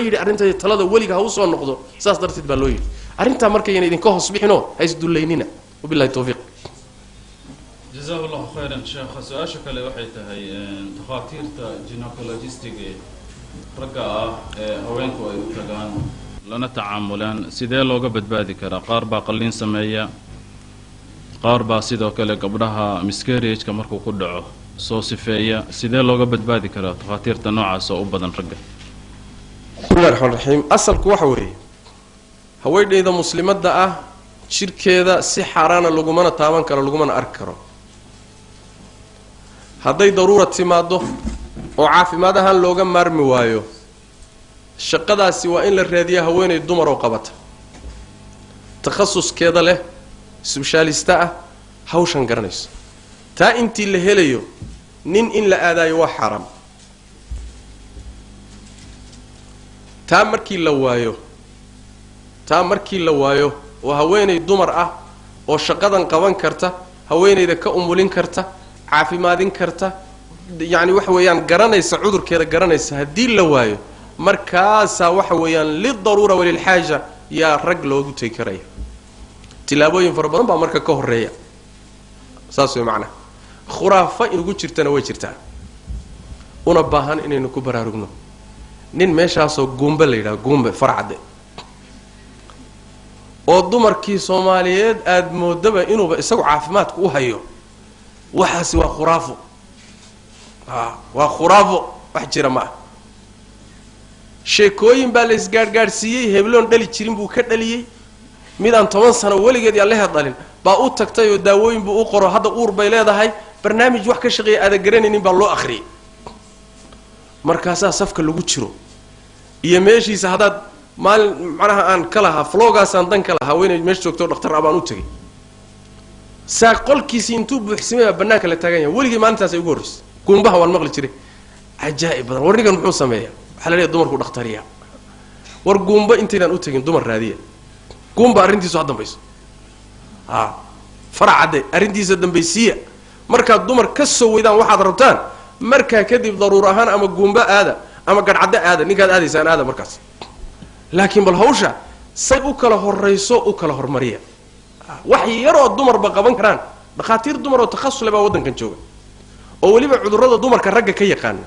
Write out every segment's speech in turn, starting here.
yiri arinta talada waliga ha u soo noqdo saas darteed baa loo yiri arinta markayna idin ka hoos bixino ha is duleynina wabillahi tawfiiq جزاه الله خيرا شيخ سؤالك اللي وحيته هي تخاطير جينيكولوجيستيك رجع هوينكو أي تجان لنا تعاملان سيدا لوجا بدبادي كرا قاربا قلين سمية قاربا سيدا كلا قبلها مسكريج كمركو كدعو صوصفية سيدا لوجا بدبادي كرا تخاطير تنوع سو بدن رجع بسم الله الرحمن الرحيم أصل كوحوي هويدا إذا مسلمات ده شركة سي حرانا لقمنا تابان كرا لقمنا أركرو هذا ضرورة تماده وعافي ماذا هن لوجا مرمي وايو الشقة سواء إن الرياضية هوين الدمر وقبتها تخصص كذا له سبيشاليستا هوشن قرنيس تا انتي اللي هليو نين إن لا آداي وحرام تا مركي لوايو وهوين الدمر والشقة قوان كرتا هوين إذا كأمولين كرتا عافي مادين كرتا يعني وحويان قرنيس عذر كذا قرنيس هدي لوايو مركاسا وحويان للضرورة وللحاجة يا رجل وقتي كريه تلابوين فربنا بمركا كهرية ساسو معنا خرافة إن قلت شرتنا وجرتها ونبهان إن نكبر رجنا نين ماشى سو جومبا ليلا جومبا فرعد والضمر كي صوماليات أدمو دبا إنه بيسوي عافمات وهيو وحاسي وخرافه وخرافه وحجر معه sheekooyin baa la isgaargaarsiiyay hebloon dhali jirin buu ka dhaliyay midaan 10 sano waligeed yaa la hadalin baa u tagtay oo daawooyin buu u qoro hadda uur bay leedahay barnaamij wax ka shaqeeya aad garanaynin baa loo akhriyay markaas safka lagu jiro iyo meeshiisa hadaad maal macnaha aan kala ha floogaas aan dan kala haweenay meesh joogto dhakhtar abaan u tagay saa qolkiisi intuu buuxsamay banaanka la taagan yahay waligii maalintaas ay ugu horeysay gumbaha waan maqli jiray ajaa'ib badan warnigan muxuu sameeyaa حلالي دمر كود اختاريها ورقومبا انتينا نوتين دمر رادية قومبا أرنتي سوحدن بيس فرع عدي أرنتي سوحدن بيسية مركا دمر كسو ويدان واحد ربطان مركا كذب ضرورهان أما قومبا هذا أما قد عدى هذا نيكاد هذا سان هذا مركز لكن بالهوشة سيبوكله الرئيسو وكله المريا وحي يرى الدمر بقبان كران بخاطير دمر وتخصص لبا ودن كنشوغا أولي بعذر دمر كرقة كي يقان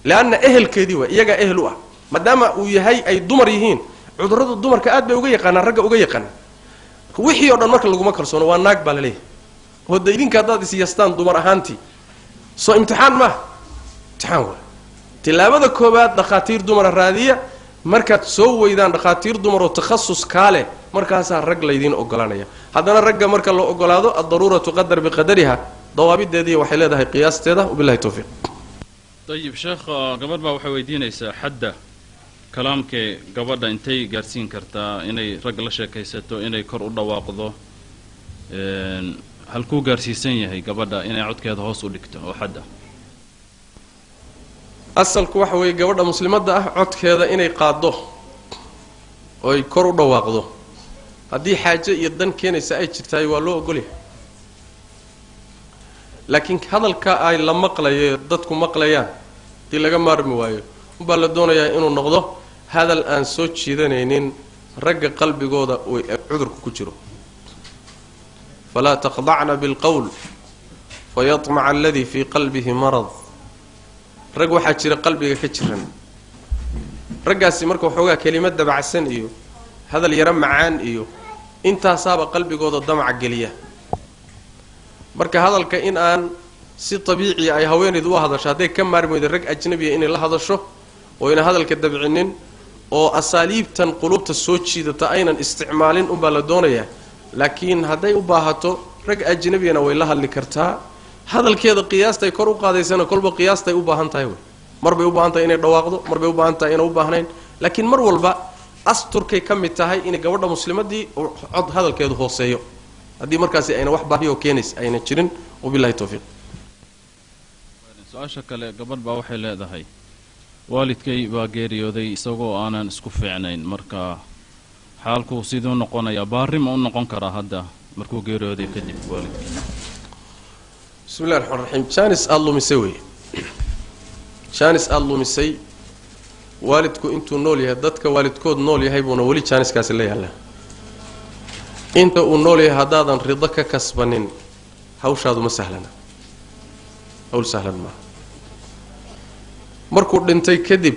لأن أهل كذيوة يجا أهلوها ما دام ويهاي أي دمر يهين عذرات الدمر كأد بيوجي قنا الرجع وجي قنا وحي يورد المركل اللي جمع كرسون واناك بالليه هو الدليل كذا سيستان دمر هانتي سو امتحان ما تحاول تلاوة كوبات دخاتير دمر الرادية مركز سووا إذا دخاتير دمر وتخصص كاله مركز الرجل يدين أقلانية هذا الرجل مركز لو أقلاده الضرورة تقدر بقدرها ضوابط دي وحيلها هي قياس تدا وبالله التوفيق طيب شيخ قبل ما وحويدين يسا حدا كلامك قبل انتي قارسين كرتا اني رجل شيكيستو اني كر ودواقدو هل كو قارسيسن يحي قبل اني عدكيدا هوس ودغتو او حدا اصلك waxa way gabadha muslimada ah codkeeda inay qaado oo ay kor u dhawaaqdo hadii xaaje iyo dan keenaysa ay jirtay waa loo ogol yahay laakiin hadalka ay la maqlayo dadku maqlayaan dii laga maarmi waayo baa la doonayaa inuu noqdo hadal aan soo jiidanaynin ragga qalbigooda oo cudurku ku jiro fala taqda'na bil qawl fayatma'a alladhi fi qalbihi marad rag waxa jira qalbiga ka jiran raggaasi marka waxoogaa kelimad dabacsan iyo hadal yara macaan iyo intaasaaba qalbigooda damac geliya marka hadalka in aan si tabiici ay haweeneedu u hadasho haday ka maarmaydo rag ajnabi ah in la hadasho oo ina hadalka dabcinin oo asaaliibtan qulubta soo jiidata aynan isticmaalin u baa la doonayaa laakiin haday u baahato rag ajnabiyana way la hadli kartaa hadalkeeda qiyaastay kor u qaadaysana kolba qiyaastay u baahan tahay marbay u baahan tahay inay dhawaaqdo marbay u baahan tahay inay u baahnayn laakiin mar walba asturkay kamid tahay in gabadha muslimadii cod hadalkeedu hooseeyo haddii markaasi ayna wax baahiyo keenays ayna jirin wabillahi tawfiiq su-aasha kale gabadh baa waxay leedahay waalidkay baa geeriyooday isagoo aanan isku fiicnayn marka xaalku sidoo noqonaya baarimo u noqon kara hadda markuu geeriyooday kadib waalidkay bismillahir rahmanir rahim janis allumisay waalidku intuu nool yahay dadka waalidkood nool yahay buuna weli jaaniskaasi la yaallaa inta uu nool yahay haddaadan rido ka kasbanin hawshaadu ma sahlana hawl sahlan maaha markuu dhintay kadib